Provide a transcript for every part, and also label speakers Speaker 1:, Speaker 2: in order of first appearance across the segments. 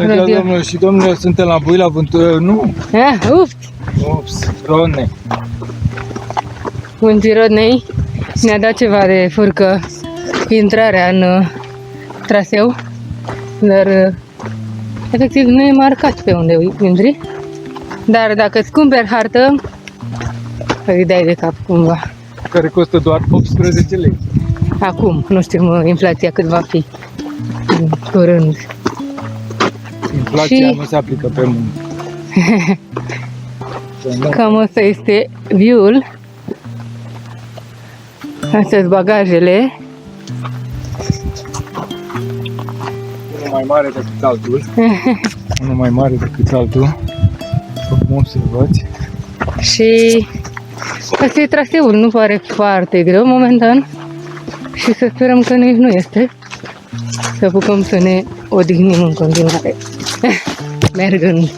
Speaker 1: Bună ziua, domnilor și domnilor, suntem la Bui, la Vântură, nu? Ups, Rodnei.
Speaker 2: Munții Rodnei ne-a dat ceva de furcă intrarea în traseu, dar efectiv nu e marcat pe unde intri. Dar dacă îți cumperi hartă, îi dai de cap cumva.
Speaker 1: Care costă doar 18 lei.
Speaker 2: Acum, nu știu inflația cât va fi în curând.
Speaker 1: Inflația nu se aplică pe mâini.
Speaker 2: Cam asta este view-ul. Astea sunt bagajele.
Speaker 1: Unul mai mare decât altul. Unul mai mare decât altul. Cum observați.
Speaker 2: Și asta e traseul, nu pare foarte greu momentan. Și să sperăm că nici nu este. Să apucăm să ne odihnim în continuare. Mergând.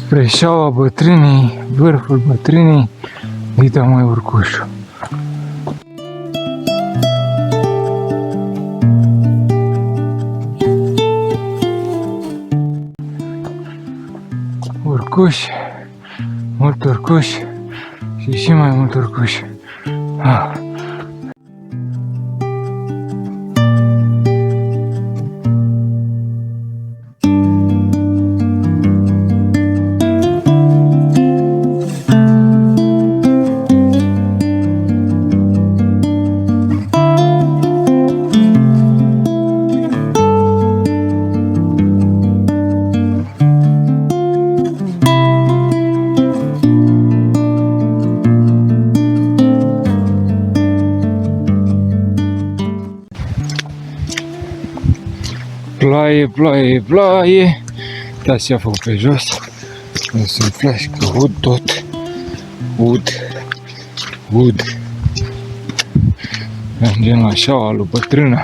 Speaker 1: Spre Șaua bătrânii, vârful bătrânii, îi dă mai urcușul. Urcuș, mult urcuș și mai mult urcuș. Ploaie, ploaie, ploaie. Dați ce a făcut pe jos. O să flash că ud tot. Ud. Mergem la Șaua lui bătrâna.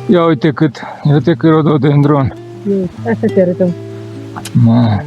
Speaker 1: Ia uite cât rododendron.
Speaker 2: Asta te arătăm.
Speaker 1: Ma.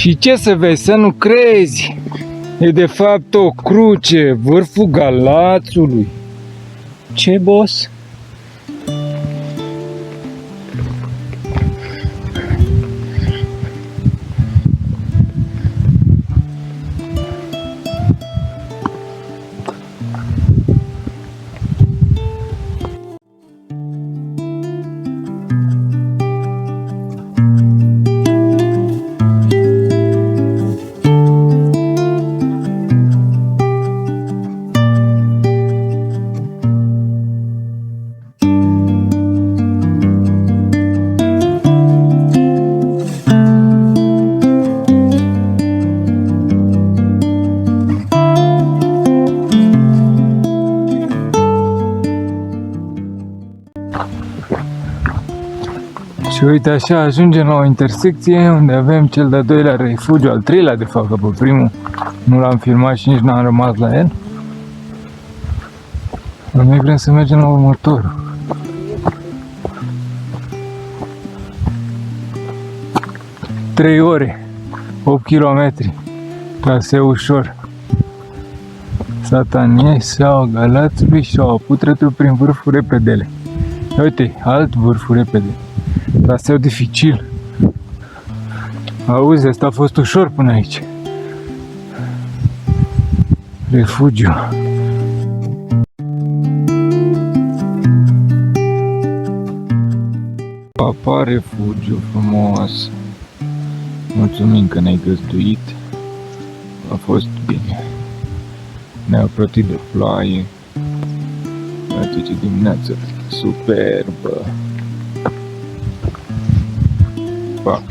Speaker 1: Și ce să vezi, să nu crezi, e de fapt o cruce, vârful Galațului. Ce, boss? Uite așa, ajungem la o intersecție unde avem cel de-al doilea refugiu, al treilea de fapt, că pe primul nu l-am filmat și nici n-am rămas la el. Noi vrem să mergem la următorul. Trei ore, 8 km, traseu ușor. Satanie, Șaua Galațului, Șaua Putretul prin vârful repedele. Uite, alt vârful repede. Traseu dificil. Auzi, asta a fost ușor până aici. Refugiu. Papa, refugiu frumos. Mulțumim că ne-ai găzduit. A fost bine. Ne-a plătit de ploaie. Uite ce dimineață superbă. Pa.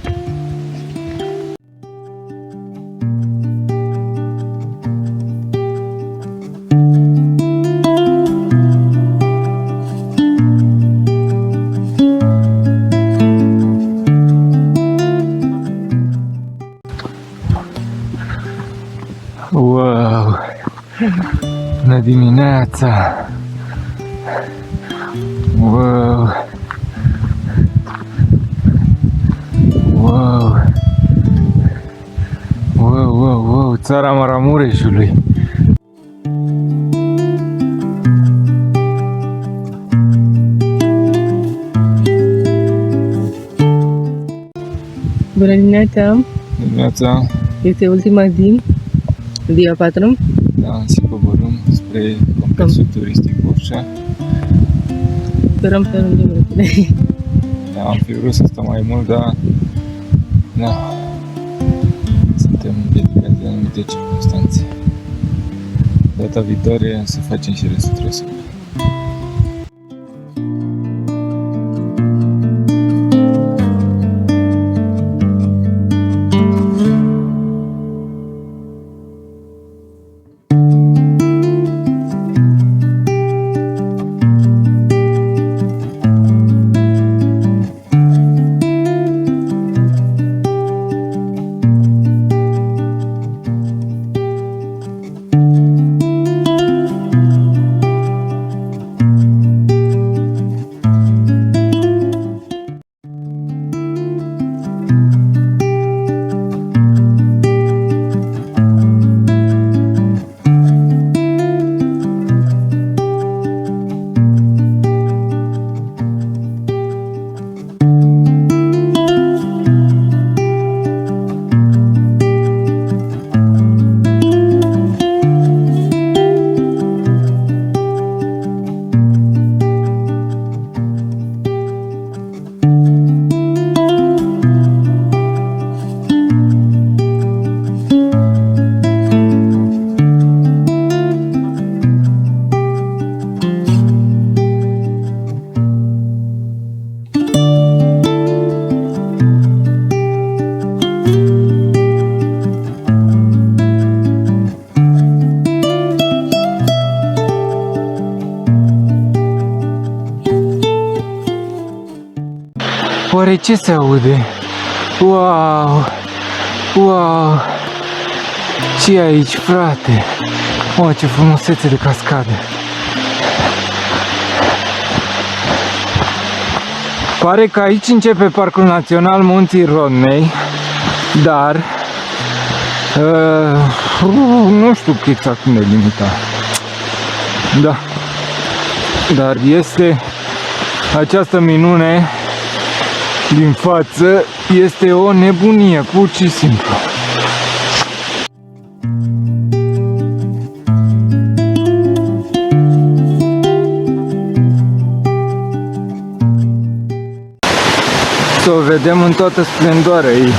Speaker 1: Wow! Bună dimineața! Wow! Wow! Wow, wow, wow! Țara Maramureșului!
Speaker 2: Bună dimineața!
Speaker 1: Dimineața!
Speaker 2: Este ultima zi, dia 4.
Speaker 1: Da, se coborâm spre complexul turistic Borșa.
Speaker 2: Sperăm să ajungem repede.
Speaker 1: Da, am fi vrut să stăm mai mult, dar da, suntem dedicați de anumite circunstanțe. Data viitoare să facem și restul traseului. Oare ce se aude? Wow! Wow! Ce e aici, frate? Oh, ce frumusețe de cascadă! Pare că aici începe Parcul Național Munții Rodnei, dar nu știu exact unde e limita. Da. Dar este această minune din față, este o nebunie, pur și simplu. Să o vedem în toată splendoarea ei.